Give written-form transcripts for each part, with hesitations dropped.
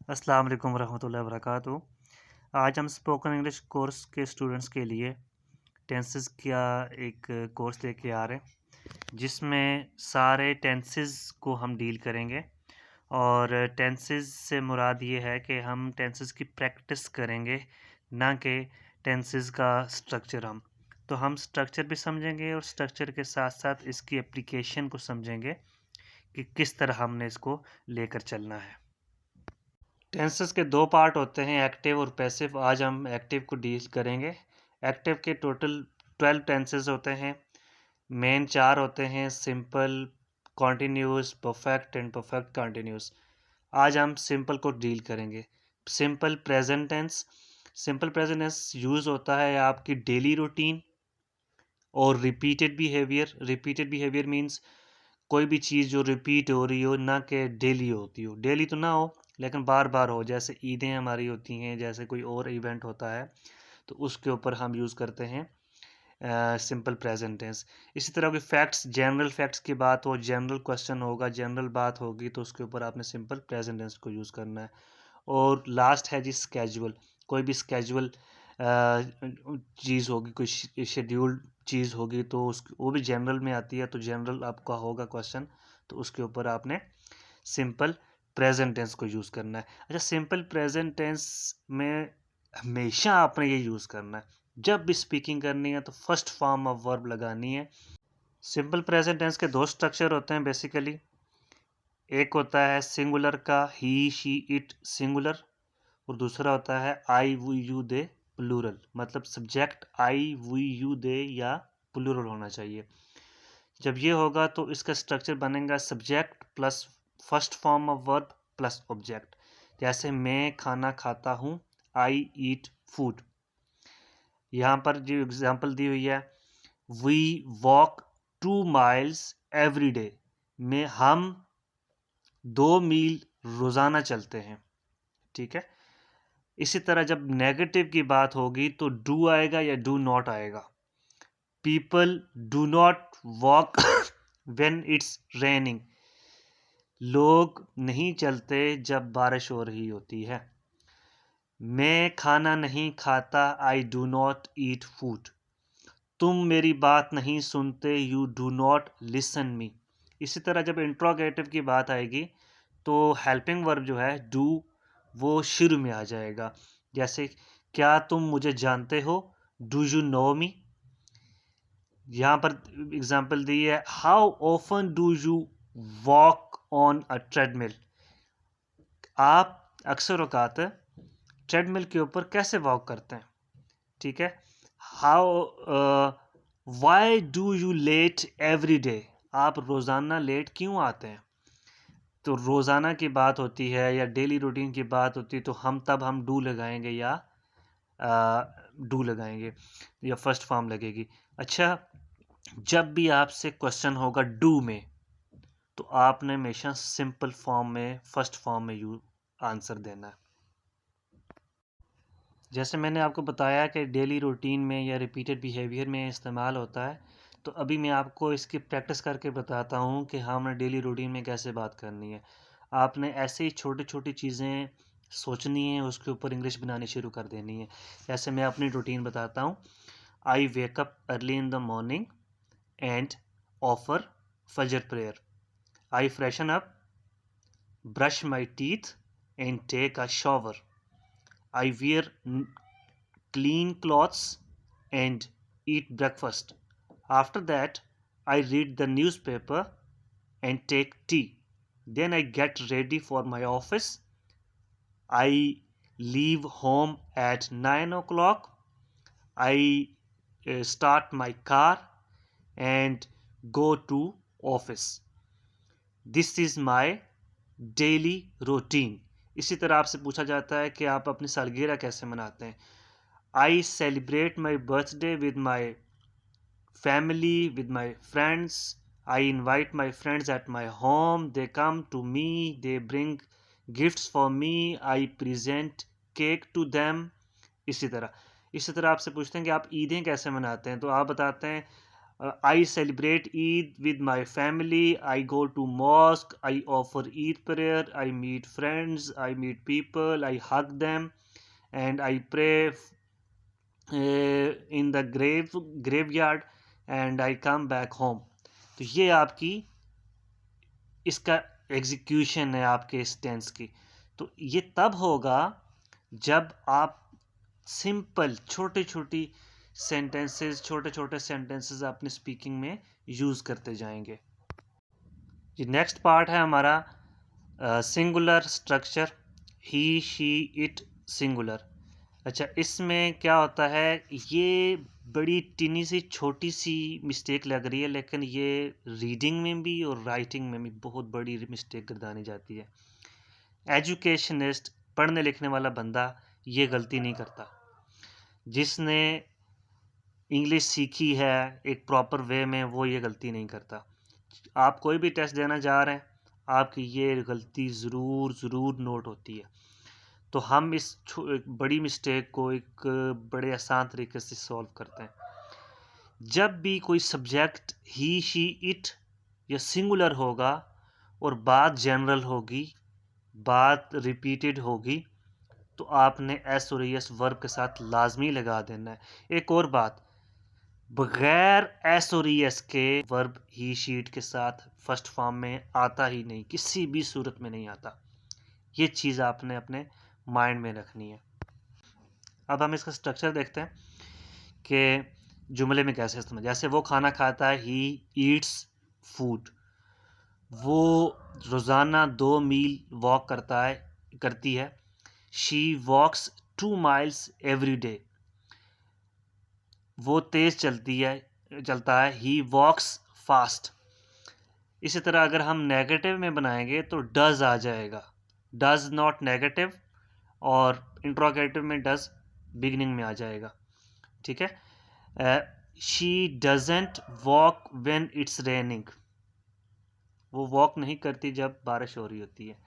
अस्सलाम वालेकुम रहमतुल्लाहि व बरकातुहू। आज हम स्पोकन इंग्लिश कोर्स के स्टूडेंट्स के लिए टेंसेस का एक कोर्स लेके आ रहे हैं जिसमें सारे टेंसेस को हम डील करेंगे। और टेंसेस से मुराद ये है कि हम टेंसेस की प्रैक्टिस करेंगे, ना कि टेंसेस का स्ट्रक्चर। हम स्ट्रक्चर भी समझेंगे और स्ट्रक्चर के साथ साथ इसकी एप्लीकेशन को समझेंगे कि किस तरह हमने इसको लेकर चलना है। टेंसेस के दो पार्ट होते हैं, एक्टिव और पैसिव। आज हम एक्टिव को डील करेंगे। एक्टिव के टोटल 12 टेंसेस होते हैं। मेन 4 होते हैं, simple, continuous, perfect and perfect continuous. आज हम सिंपल को डील करेंगे। Simple present tense. Simple present tense use होता है आपकी डेली रूटीन और repeated behaviour. Repeated behaviour means कोई भी चीज़ जो रिपीट हो रही हो, ना कि डेली होती हो। डेली तो ना हो लेकिन बार बार हो, जैसे ईदें हमारी होती हैं, जैसे कोई और इवेंट होता है तो उसके ऊपर हम यूज़ करते हैं सिंपल प्रेजेंट टेंस। इसी तरह के फैक्ट्स, जनरल फैक्ट्स की बात हो, जनरल क्वेश्चन होगा, जनरल बात होगी तो उसके ऊपर आपने सिंपल प्रेजेंट टेंस को यूज़ करना है। और लास्ट है जी स्केजुअल। कोई भी स्केजुअल चीज़ होगी, कोई शेड्यूल्ड चीज़ होगी तो उस वो भी जनरल में आती है, तो जनरल आपका होगा क्वेश्चन, तो उसके ऊपर आपने सिंपल प्रेजेंट टेंस को यूज़ करना है। अच्छा, सिंपल प्रेजेंट टेंस में हमेशा आपने ये यूज़ करना है, जब भी स्पीकिंग करनी है तो फर्स्ट फॉर्म ऑफ वर्ब लगानी है। सिंपल प्रेजेंट टेंस के दो स्ट्रक्चर होते हैं बेसिकली। एक होता है सिंगुलर का ही शी इट सिंगुलर, और दूसरा होता है I we you they plural. मतलब subject I we you they या प्लूरल होना चाहिए। जब ये होगा तो इसका स्ट्रक्चर बनेगा subject plus first form of verb plus object. जैसे मैं खाना खाता हूँ, आई ईट फूड। यहाँ पर जो एग्जांपल दी हुई है, we walk 2 miles every day, में हम 2 मील रोज़ाना चलते हैं। ठीक है। इसी तरह जब नेगेटिव की बात होगी तो डू आएगा या डू नॉट आएगा। People do not walk when it's raining. लोग नहीं चलते जब बारिश हो रही होती है। मैं खाना नहीं खाता, I do not eat food. तुम मेरी बात नहीं सुनते, you do not listen me. इसी तरह जब इंट्रोगेटिव की बात आएगी तो हेल्पिंग वर्ब जो है डू, वो शुरू में आ जाएगा। जैसे क्या तुम मुझे जानते हो, डू यू नो मी। यहाँ पर एग्जांपल दी है, how often do you walk on a treadmill. आप अक्सर औकात ट्रेडमिल के ऊपर कैसे वॉक करते हैं। ठीक है। How why do you let every day. आप रोज़ाना लेट क्यों आते हैं। तो रोज़ाना की बात होती है या डेली रूटीन की बात होती है तो हम डू लगाएंगे या डू लगाएंगे या फर्स्ट फॉर्म लगेगी। अच्छा, जब भी आपसे क्वेश्चन होगा डू में तो आपने हमेशा सिंपल फॉर्म में, फर्स्ट फॉर्म में यू आंसर देना है। जैसे मैंने आपको बताया कि डेली रूटीन में या रिपीटेड बिहेवियर में इस्तेमाल होता है, तो अभी मैं आपको इसकी प्रैक्टिस करके बताता हूँ कि हमने डेली रूटीन में कैसे बात करनी है। आपने ऐसे ही छोटी छोटी चीज़ें सोचनी है, उसके ऊपर इंग्लिश बनानी शुरू कर देनी है। जैसे मैं अपनी रूटीन बताता हूँ। I wake up early in the morning and offer Fajr prayer. I freshen up, brush my teeth and take a shower. I wear clean clothes and eat breakfast. After that, I read the newspaper and take tea. Then I get ready for my office. I leave home at 9 o'clock. I start my car and go to office. This is my daily routine. इसी तरह आपसे पूछा जाता है कि आप अपनी सालगिरह कैसे मनाते हैं। I celebrate my birthday with my family, with my friends. I invite my friends at my home, they come to me, they bring gifts for me, I present cake to them. इसी तरह आपसे पूछते हैं कि आप ईदें कैसे मनाते हैं, तो आप बताते हैं I celebrate Eid with my family. I go to mosque. I offer Eid prayer. I meet friends. I meet people. I hug them, and I pray in the graveyard, and I come back home. तो ये आपकी इसका execution है आपके इस tense की। तो ये तब होगा जब आप सिंपल छोटे छोटे सेंटेंसेस अपने स्पीकिंग में यूज़ करते जाएंगे। ये नेक्स्ट पार्ट है हमारा singular structure, he she it singular. अच्छा, इसमें क्या होता है, ये बड़ी टिनी सी छोटी सी मिस्टेक लग रही है, लेकिन ये रीडिंग में भी और राइटिंग में भी बहुत बड़ी मिस्टेक गर्दानी जाती है। एजुकेशनिस्ट, पढ़ने लिखने वाला बंदा ये गलती नहीं करता। जिसने इंग्लिश सीखी है एक प्रॉपर वे में, वो ये गलती नहीं करता। आप कोई भी टेस्ट देना जा रहे हैं, आपकी ये गलती ज़रूर नोट होती है। तो हम इस बड़ी मिस्टेक को एक बड़े आसान तरीके से सॉल्व करते हैं। जब भी कोई सब्जेक्ट ही शी इट या सिंगुलर होगा और बात जनरल होगी, बात रिपीटेड होगी, तो आपने एस और एस वर्ब के साथ लाजमी लगा देना है। एक और बात, बगैर एस और एस के वर्ब ही शीट के साथ फर्स्ट फॉर्म में आता ही नहीं, किसी भी सूरत में नहीं आता। ये चीज़ आपने अपने माइंड में रखनी है। अब हम इसका स्ट्रक्चर देखते हैं कि जुमले में कैसे इस्तेमाल। जैसे वो खाना खाता है, ही ईट्स फूड। वो रोज़ाना 2 मील वॉक करती है। She walks 2 miles every day. वो तेज़ चलता है, ही वॉक्स फास्ट। इसी तरह अगर हम नेगेटिव में बनाएंगे तो डज आ जाएगा, डज नॉट नेगेटिव, और इंट्रोगेटिव में डज बिगिनिंग में आ जाएगा। ठीक है। She doesn't walk when it's raining. वो वॉक नहीं करती जब बारिश हो रही होती है।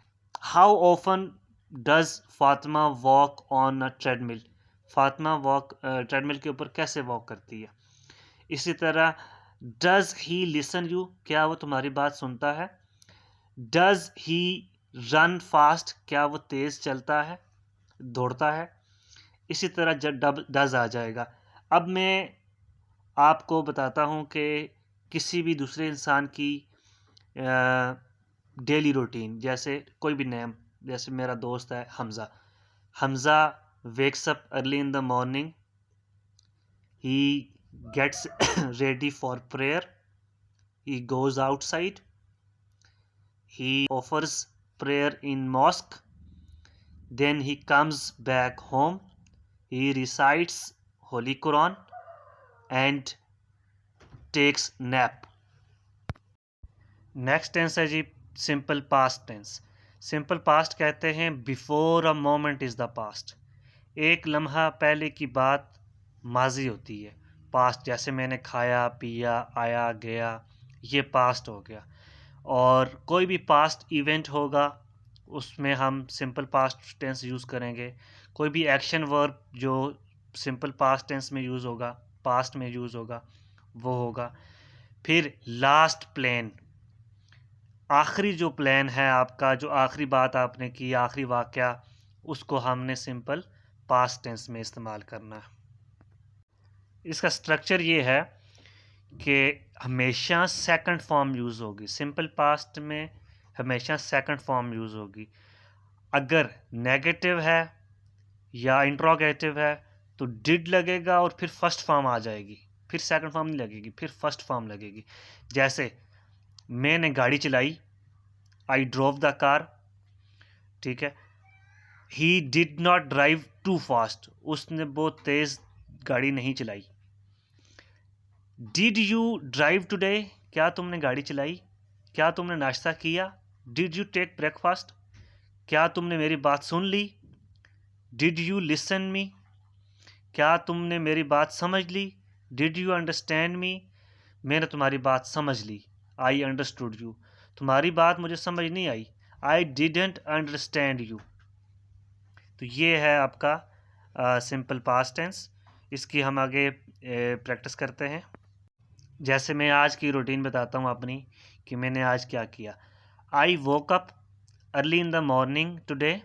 How often does Fatima walk on a treadmill. Fatima treadmill के ऊपर कैसे वॉक करती है। इसी तरह डज ही लिसन यू, क्या वो तुम्हारी बात सुनता है। डज ही रन फास्ट, क्या वो तेज चलता है, दौड़ता है। इसी तरह जब डज आ जाएगा। अब मैं आपको बताता हूँ कि किसी भी दूसरे इंसान की डेली रूटीन, जैसे कोई भी नेम, जैसे मेरा दोस्त है Hamza wakes up early in the morning, he gets ready for prayer, he goes outside, he offers prayer in mosque, then he comes back home, he recites Holy Quran and takes nap. Next tense है जी simple past tense. Simple past कहते हैं before a moment is the past. एक लम्हा पहले की बात माजी होती है, पास्ट। जैसे मैंने खाया पिया आया गया, ये पास्ट हो गया। और कोई भी पास्ट इवेंट होगा उसमें हम सिंपल पास्ट टेंस यूज़ करेंगे। कोई भी एक्शन वर्ब जो सिंपल पास्ट टेंस में यूज़ होगा, पास्ट में यूज़ होगा, वो होगा। फिर लास्ट प्लान, आखिरी जो प्लान है आपका, जो आखिरी बात आपने की, आखिरी वाक़या, उसको हमने सिंपल पास्ट टेंस में इस्तेमाल करना है। इसका स्ट्रक्चर ये है कि हमेशा सेकंड फॉर्म यूज़ होगी। सिंपल पास्ट में हमेशा सेकंड फॉर्म यूज़ होगी। अगर नेगेटिव है या इंट्रोगेटिव है तो डिड लगेगा और फिर फर्स्ट फॉर्म आ जाएगी, फिर सेकंड फॉर्म नहीं लगेगी, फिर फर्स्ट फॉर्म लगेगी। जैसे मैंने गाड़ी चलाई, आई ड्रोव द कार। ठीक है। He did not drive too fast, उसने बहुत तेज गाड़ी नहीं चलाई। डिड यू ड्राइव टुडे, क्या तुमने गाड़ी चलाई, क्या तुमने नाश्ता किया। डिड यू टेक ब्रेकफास्ट, क्या तुमने मेरी बात सुन ली। डिड यू लिसन मी, क्या तुमने मेरी बात समझ ली। डिड यू अंडरस्टैंड मी, मैंने तुम्हारी बात समझ ली। आई अंडरस्टूड यू, तुम्हारी बात मुझे समझ नहीं आई। I didn't understand you. तो ये है आपका सिंपल पास्ट टेंस। इसकी हम आगे प्रैक्टिस करते हैं। जैसे मैं आज की रूटीन बताता हूँ अपनी कि मैंने आज क्या किया। I woke up early in the morning today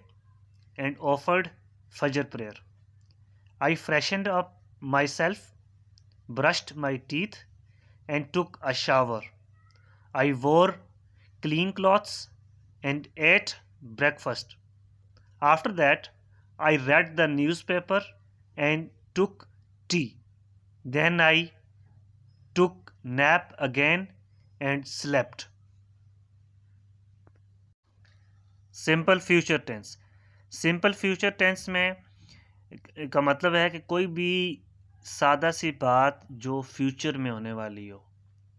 and offered Fajr prayer. I freshened up myself, brushed my teeth, and took a shower. I wore clean clothes and ate breakfast. After that, I read the newspaper and took tea. Then I took nap again and slept. Simple future tense. Simple future tense में का मतलब है कि कोई भी सादा सी बात जो फ्यूचर में होने वाली हो,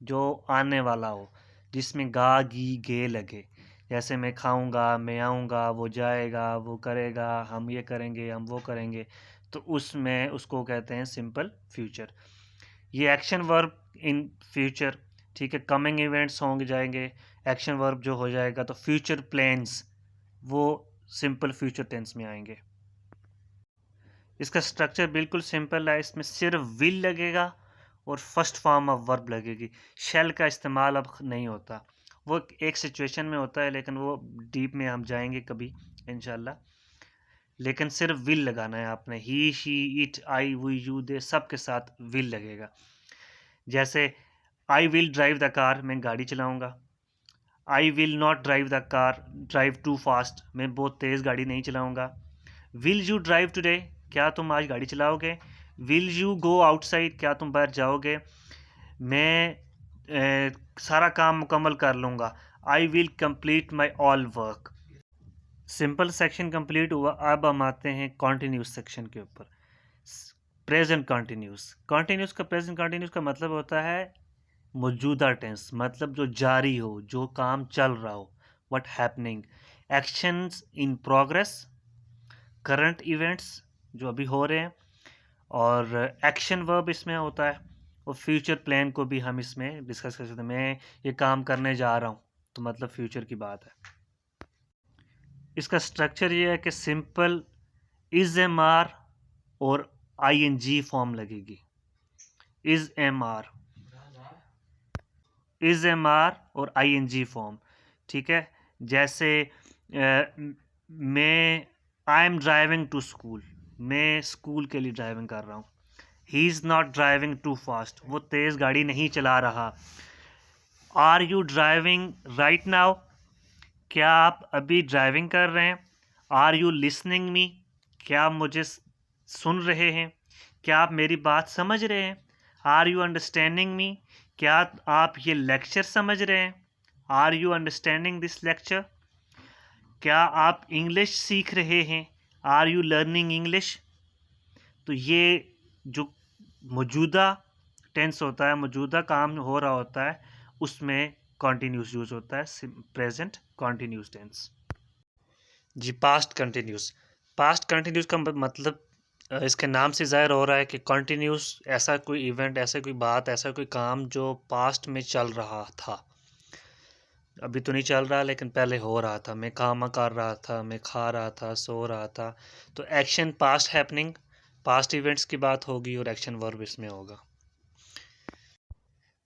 जो आने वाला हो, जिसमें गा गी गे लगे। जैसे मैं खाऊंगा, मैं आऊँगा, वो जाएगा, वो करेगा, हम ये करेंगे, हम वो करेंगे, तो उसमें उसको कहते हैं सिंपल फ्यूचर। ये एक्शन वर्ब इन फ्यूचर, ठीक है। कमिंग इवेंट्स होंगे जाएंगे, एक्शन वर्ब जो हो जाएगा, तो फ्यूचर प्लान्स वो सिंपल फ्यूचर टेंस में आएंगे। इसका स्ट्रक्चर बिल्कुल सिंपल है। इसमें सिर्फ विल लगेगा और फर्स्ट फॉर्म ऑफ वर्ब लगेगी। शेल का इस्तेमाल अब नहीं होता, वो एक सिचुएशन में होता है, लेकिन वो डीप में हम जाएंगे कभी इंशाल्लाह। लेकिन सिर्फ विल लगाना है आपने। He, she, it, I, we, you, they सब के साथ विल लगेगा। जैसे I will drive the car, मैं गाड़ी चलाऊंगा। I will not drive the car, drive too fast, मैं बहुत तेज़ गाड़ी नहीं चलाऊंगा। विल यू ड्राइव टुडे, क्या तुम आज गाड़ी चलाओगे। विल यू गो आउटसाइड, क्या तुम बाहर जाओगे। मैं सारा काम मुकम्मल कर लूँगा। I will complete my all work. Simple section complete हुआ। अब हम आते हैं कॉन्टीन्यूस सेक्शन के ऊपर। Present continuous. कॉन्टीन्यूस का प्रेजेंट कॉन्टीन्यूस का मतलब होता है मौजूदा टेंस, मतलब जो जारी हो, जो काम चल रहा हो, what happening. Actions in progress, current events जो अभी हो रहे हैं, और एक्शन वर्ब इसमें होता है। और फ्यूचर प्लान को भी हम इसमें डिस्कस कर सकते हैं। मैं ये काम करने जा रहा हूँ, तो मतलब फ्यूचर की बात है। इसका स्ट्रक्चर ये है कि सिंपल इज एम आर और आई एन जी फॉर्म लगेगी। इज एम आर और आई एन जी फॉर्म, ठीक है। जैसे मैं I am driving to school, मैं स्कूल के लिए ड्राइविंग कर रहा हूँ। He is not driving too fast, वो तेज़ गाड़ी नहीं चला रहा। Are you driving right now, क्या आप अभी ड्राइविंग कर रहे हैं। आर यू लिसनिंग मी, क्या आप मुझे सुन रहे हैं, क्या आप मेरी बात समझ रहे हैं। आर यू अंडरस्टैंडिंग मी, क्या आप ये लेक्चर समझ रहे हैं। Are you understanding this lecture, क्या आप इंग्लिश सीख रहे हैं। Are you learning English. तो ये जो मौजूदा टेंस होता है, मौजूदा काम हो रहा होता है, उसमें कॉन्टीन्यूस यूज होता है, प्रेजेंट कॉन्टीन्यूस टेंस। जी, पास्ट कंटिन्यूस। पास्ट कंटिन्यूस का मतलब इसके नाम से ज़ाहिर हो रहा है कि कंटिन्यूस ऐसा कोई इवेंट, ऐसा कोई बात, ऐसा कोई काम जो पास्ट में चल रहा था। अभी तो नहीं चल रहा, लेकिन पहले हो रहा था। मैं काम कर रहा था, मैं खा रहा था, सो रहा था। तो action past happening, past events की बात होगी, और एक्शन वर्ब इसमें होगा।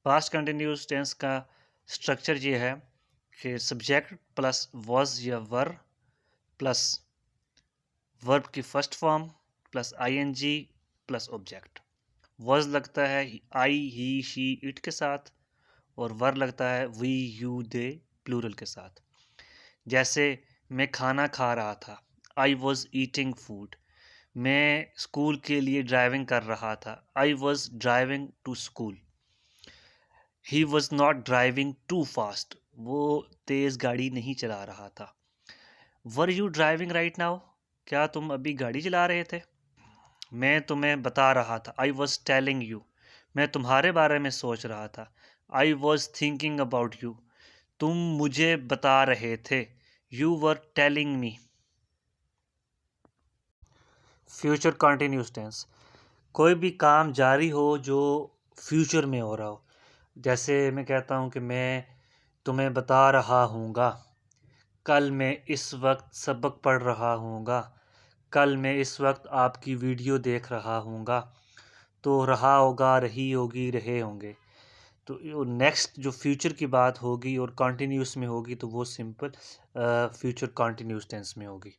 पास्ट कंटिन्यूस टेंस का स्ट्रक्चर ये है कि सब्जेक्ट प्लस वॉज या वर प्लस वर्ब की first form plus ING plus object. Was लगता है आई, ही, शी, इट के साथ, और वर लगता है वी, यू, दे प्लूरल के साथ। जैसे मैं खाना खा रहा था, आई वॉज ईटिंग फूड। मैं स्कूल के लिए ड्राइविंग कर रहा था, I was driving to school. He was not driving too fast, वो तेज़ गाड़ी नहीं चला रहा था। Were you driving right now, क्या तुम अभी गाड़ी चला रहे थे। मैं तुम्हें बता रहा था, आई वॉज टेलिंग यू, मैं तुम्हारे बारे में सोच रहा था। I was thinking about you, तुम मुझे बता रहे थे। You were telling me. Future continuous tense, कोई भी काम जारी हो जो फ्यूचर में हो रहा हो। जैसे मैं कहता हूँ कि मैं तुम्हें बता रहा हूँगा, कल मैं इस वक्त सबक पढ़ रहा हूँगा, कल मैं इस वक्त आपकी वीडियो देख रहा हूँगा। तो रहा होगा, रही होगी, रहे होंगे। तो नेक्स्ट जो फ्यूचर की बात होगी और कॉन्टिन्यूस में होगी तो वो सिंपल फ्यूचर कॉन्टिन्यूस टेंस में होगी।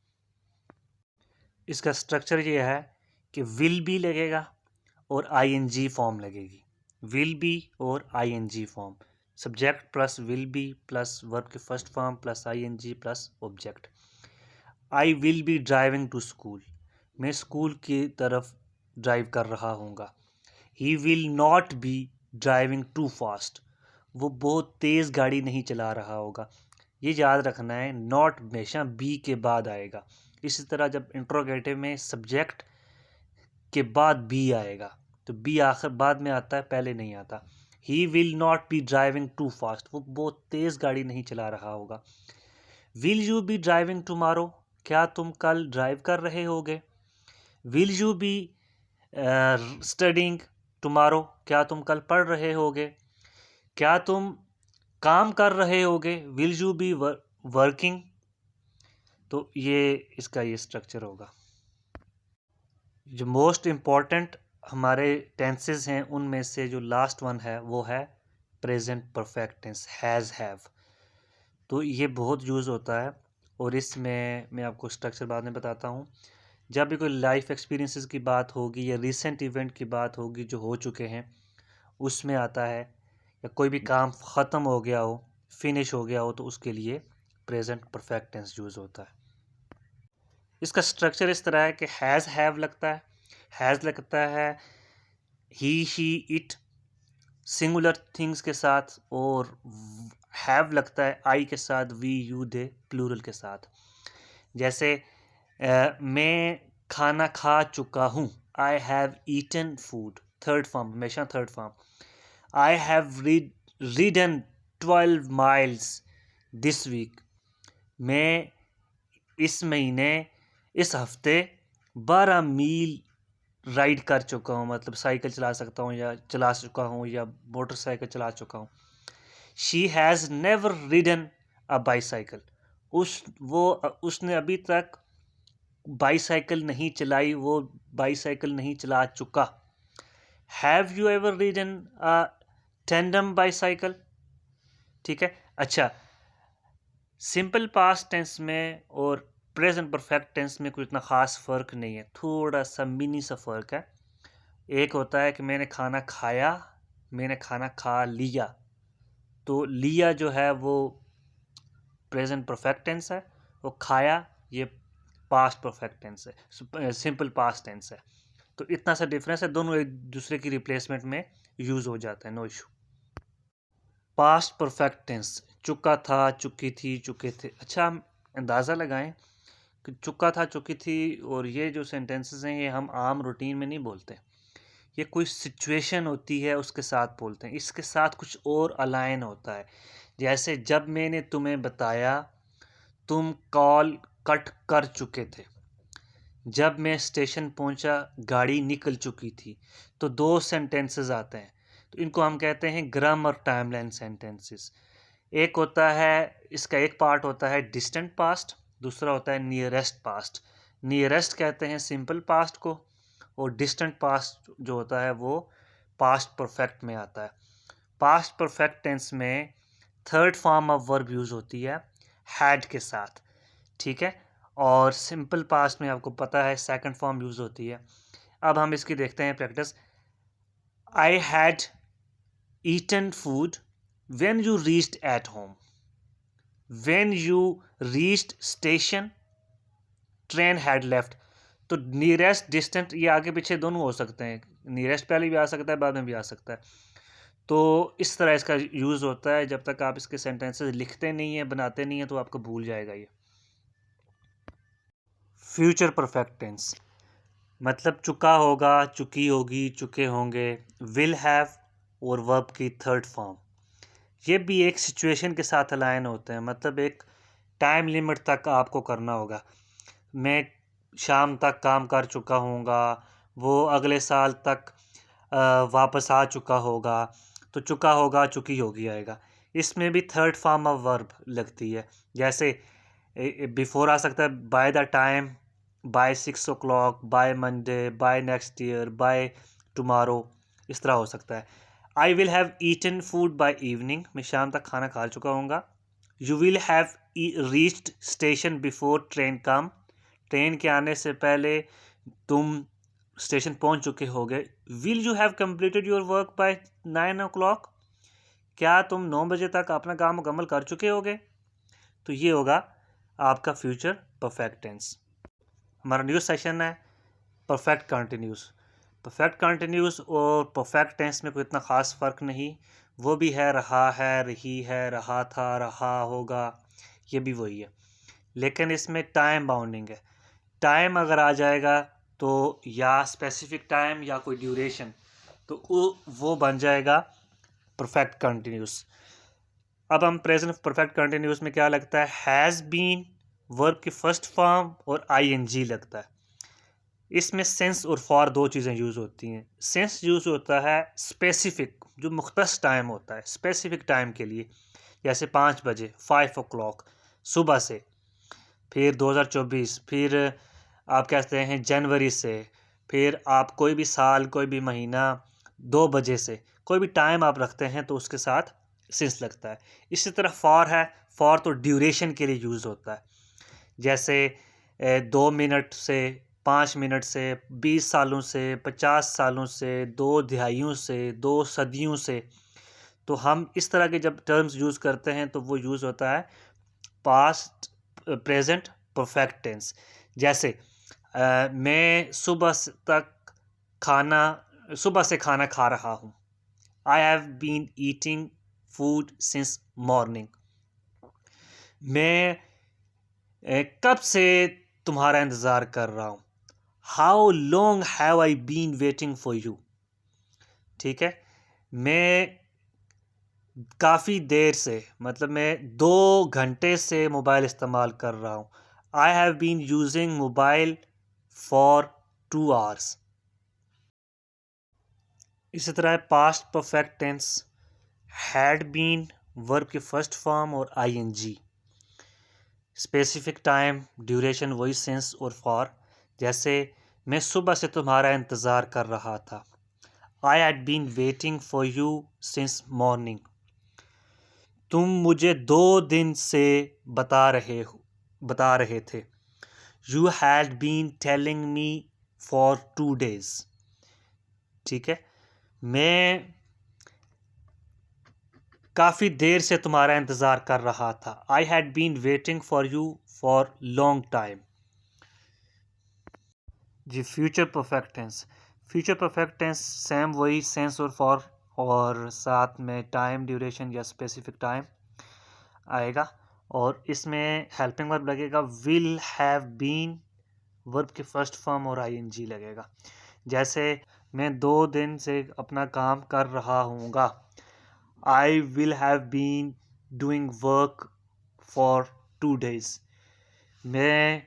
इसका स्ट्रक्चर ये है कि विल बी लगेगा और आईएनजी फॉर्म लगेगी। विल बी और ING form, subject plus will be plus verb के first form plus ING plus object. I will be driving to school, मैं स्कूल की तरफ ड्राइव कर रहा हूँगा। He will not be driving too fast, वो बहुत तेज़ गाड़ी नहीं चला रहा होगा। ये याद रखना है, नॉट हमेशा बी के बाद आएगा। इसी तरह जब इंट्रोगेटिव में सब्जेक्ट के बाद बी आएगा तो बी आखिर बाद में आता है, पहले नहीं आता। He will not be driving too fast, वो बहुत तेज़ गाड़ी नहीं चला रहा होगा। Will you be driving tomorrow, क्या तुम कल ड्राइव कर रहे होगे। Will you be studying tomorrow, क्या तुम कल पढ़ रहे होगे। क्या तुम काम कर रहे होगे, विल यू बी वर्किंग। तो ये इसका ये स्ट्रक्चर होगा। जो मोस्ट इम्पॉर्टेंट हमारे टेंसेस हैं उनमें से जो लास्ट वन है वो है present perfect tense, has have. तो ये बहुत यूज़ होता है और इसमें मैं आपको स्ट्रक्चर बाद में बताता हूँ। जब भी कोई लाइफ एक्सपीरियंसेस की बात होगी या रिसेंट इवेंट की बात होगी जो हो चुके हैं उसमें आता है, या कोई भी काम ख़त्म हो गया हो, फिनिश हो गया हो, तो उसके लिए प्रेजेंट परफेक्ट टेंस यूज़ होता है। इसका स्ट्रक्चर इस तरह है कि हैज़ हैव लगता है, हैज़ लगता है ही शी इट सिंगुलर थिंग्स के साथ, और हैव लगता है आई के साथ, वी यू दे प्लूरल के साथ। जैसे मैं खाना खा चुका हूँ, I have eaten food, third form, हमेशा third form. I have ridden 12 miles this week, मैं इस महीने इस हफ्ते 12 मील राइड कर चुका हूँ, मतलब साइकिल चला सकता हूँ या चला चुका हूँ या मोटरसाइकिल चला चुका हूँ। She has never ridden a bicycle, उसने अभी तक बाईसाइकिल नहीं चलाई, वो बाईसाइकिल नहीं चला चुका। Have you ever ridden a tandem bicycle. ठीक है। अच्छा, सिंपल पास्ट टेंस में और प्रेजेंट परफेक्ट टेंस में कोई इतना ख़ास फ़र्क नहीं है, थोड़ा सा मिनी सा फ़र्क है। एक होता है कि मैंने खाना खाया, मैंने खाना खा लिया। तो लिया जो है वो प्रेजेंट परफेक्ट टेंस है, वो खाया ये पास्ट परफेक्ट टेंस है, सिंपल पास्ट टेंस है। तो इतना सा डिफरेंस है, दोनों एक दूसरे की रिप्लेसमेंट में यूज़ हो जाता है, no issue. Past perfect tense, चुका था, चुकी थी, चुके थे। अच्छा, हम अंदाज़ा लगाएं कि चुका था, चुकी थी, और ये जो सेंटेंसेस हैं ये हम आम रूटीन में नहीं बोलते, ये कोई सिचुएशन होती है उसके साथ बोलते हैं। इसके साथ कुछ और अलाइन होता है। जैसे जब मैंने तुम्हें बताया तुम कॉल कट कर चुके थे, जब मैं स्टेशन पहुंचा गाड़ी निकल चुकी थी। तो दो सेंटेंसेस आते हैं, तो इनको हम कहते हैं ग्रामर टाइमलाइन सेंटेंसेस। एक होता है, इसका एक पार्ट होता है डिस्टेंट पास्ट, दूसरा होता है नियरेस्ट पास्ट। नियरेस्ट कहते हैं सिंपल पास्ट को, और डिस्टेंट पास्ट जो होता है वो पास्ट परफेक्ट में आता है। पास्ट परफेक्ट टेंस में third form of verb use होती है हैड के साथ, ठीक है। और सिंपल पास्ट में आपको पता है सेकंड फॉर्म यूज़ होती है। अब हम इसकी देखते हैं practice. I had eaten food when you reached at home, when you reached station train had left. तो नियरेस्ट डिस्टेंट ये आगे पीछे दोनों हो सकते हैं, नियरेस्ट पहले भी आ सकता है, बाद में भी आ सकता है। तो इस तरह इसका यूज़ होता है। जब तक आप इसके सेंटेंसेस लिखते नहीं हैं, बनाते नहीं हैं, तो आपको भूल जाएगा ये। फ्यूचर परफेक्ट टेंस मतलब चुका होगा, चुकी होगी, चुके होंगे। विल हैव और वर्ब की थर्ड फॉर्म, ये भी एक सिचुएशन के साथ अलाइन होते हैं, मतलब एक टाइम लिमिट तक आपको करना होगा। मैं शाम तक काम कर चुका हूँगा, वो अगले साल तक वापस आ चुका होगा। तो चुका होगा, चुकी होगी आएगा। इसमें भी थर्ड फॉर्म ऑफ वर्ब लगती है। जैसे बिफोर आ सकता है by the time, by 6 o'clock, by Monday, by next year, by tomorrow, इस तरह हो सकता है। I will have eaten food by evening, मैं शाम तक खाना खा चुका हूँगा। You will have reached station before train come, train के आने से पहले तुम स्टेशन पहुंच चुके होगे। Will you have completed your work by 9 o'clock, क्या तुम 9 बजे तक अपना काम मुकम्मल कर चुके होगे। तो ये होगा आपका फ्यूचर परफेक्ट टेंस। हमारा न्यू सेशन है परफेक्ट कंटिन्यूस। परफेक्ट कंटिन्यूस और परफेक्ट टेंस में कोई इतना ख़ास फ़र्क नहीं, वो भी है, रहा है, रही है, रहा था, रहा होगा, ये भी वही है, लेकिन इसमें टाइम बाउंडिंग है। टाइम अगर आ जाएगा तो या स्पेसिफिक टाइम या कोई ड्यूरेशन, तो वो बन जाएगा परफेक्ट कंटिन्यूस। अब हम प्रेजेंट परफेक्ट कंटिन्यूस में क्या लगता है, हैज़ बीन वर्ब की फर्स्ट फॉर्म और आईएनजी लगता है। इसमें सेंस और फॉर दो चीज़ें यूज़ होती हैं। सेंस यूज़ होता है स्पेसिफिक, जो मुख्तस टाइम होता है, स्पेसिफिक टाइम के लिए, जैसे 5 बजे, 5 o'clock सुबह से, फिर 2024, फिर आप कहते हैं जनवरी से, फिर आप कोई भी साल, कोई भी महीना 2 बजे से, कोई भी टाइम आप रखते हैं तो उसके साथ सेंस लगता है। इसी तरह फॉर है, फॉर तो ड्यूरेशन के लिए यूज़ होता है, जैसे 2 मिनट से, 5 मिनट से, 20 सालों से, 50 सालों से, 2 दिहाइयों से, 2 सदियों से। तो हम इस तरह के जब टर्म्स यूज़ करते हैं तो वो यूज़ होता है पास्ट प्रेजेंट परफेक्ट टेंस। जैसे मैं सुबह से खाना खा रहा हूँ। I have been eating food since morning. मैं कब से तुम्हारा इंतज़ार कर रहा हूँ। How long have I been waiting for you. ठीक है, मैं काफ़ी देर से, मतलब मैं 2 घंटे से मोबाइल इस्तेमाल कर रहा हूँ। I have been using mobile for 2 hours। इसी तरह past perfect tense, had been verb की फर्स्ट फॉर्म और आईएनजी, स्पेसिफिक टाइम, ड्यूरेशन वही सेंस और फॉर। जैसे मैं सुबह से तुम्हारा इंतज़ार कर रहा था। I had been waiting for you since morning. तुम मुझे 2 दिन से बता रहे थे। You had been telling me for 2 days। ठीक है, मैं काफ़ी देर से तुम्हारा इंतज़ार कर रहा था। I had been waiting for you for long time. जी, future perfect tense. Future perfect tense same वही सेंस और फॉर, और साथ में टाइम, ड्यूरेशन या स्पेसिफिक टाइम आएगा, और इसमें हेल्पिंग वर्ब लगेगा। विल हैव बीन वर्ब की फर्स्ट फॉर्म और आईएनजी लगेगा। जैसे मैं 2 दिन से अपना काम कर रहा हूँगा। I will have been doing work for 2 days। मैं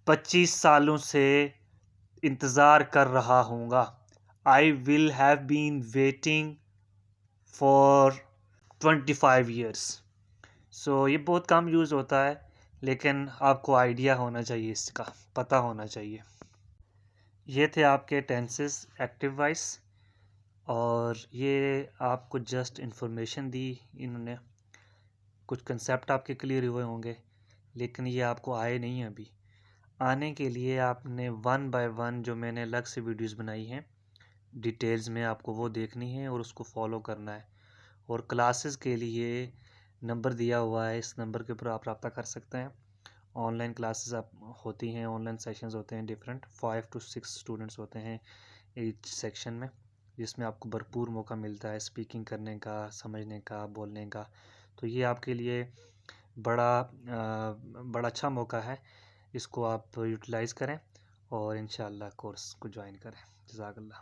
25 सालों से इंतज़ार कर रहा हूँगा। I will have been waiting for 25 years। So ये बहुत कम यूज़ होता है, लेकिन आपको आइडिया होना चाहिए, इसका पता होना चाहिए। ये थे आपके टेंसेस एक्टिव वॉइस, और ये आपको जस्ट इन्फॉर्मेशन दी इन्होंने। कुछ कंसेप्ट आपके क्लियर हुए होंगे, लेकिन ये आपको आए नहीं अभी। आने के लिए आपने 1 by 1 जो मैंने अलग से वीडियोस बनाई हैं डिटेल्स में, आपको वो देखनी है और उसको फॉलो करना है। और क्लासेस के लिए नंबर दिया हुआ है, इस नंबर के ऊपर आप रब्ता कर सकते हैं। ऑनलाइन क्लासेस आप होती हैं, ऑनलाइन सेशंस होते हैं डिफरेंट, 5 to 6 स्टूडेंट्स होते हैं ईच सेक्शन में, जिसमें आपको भरपूर मौका मिलता है स्पीकिंग करने का, समझने का, बोलने का। तो ये आपके लिए बड़ा अच्छा मौका है, इसको आप यूटिलाइज़ करें और इंशाअल्लाह कोर्स को ज्वाइन करें। जज़ाकल्लाह।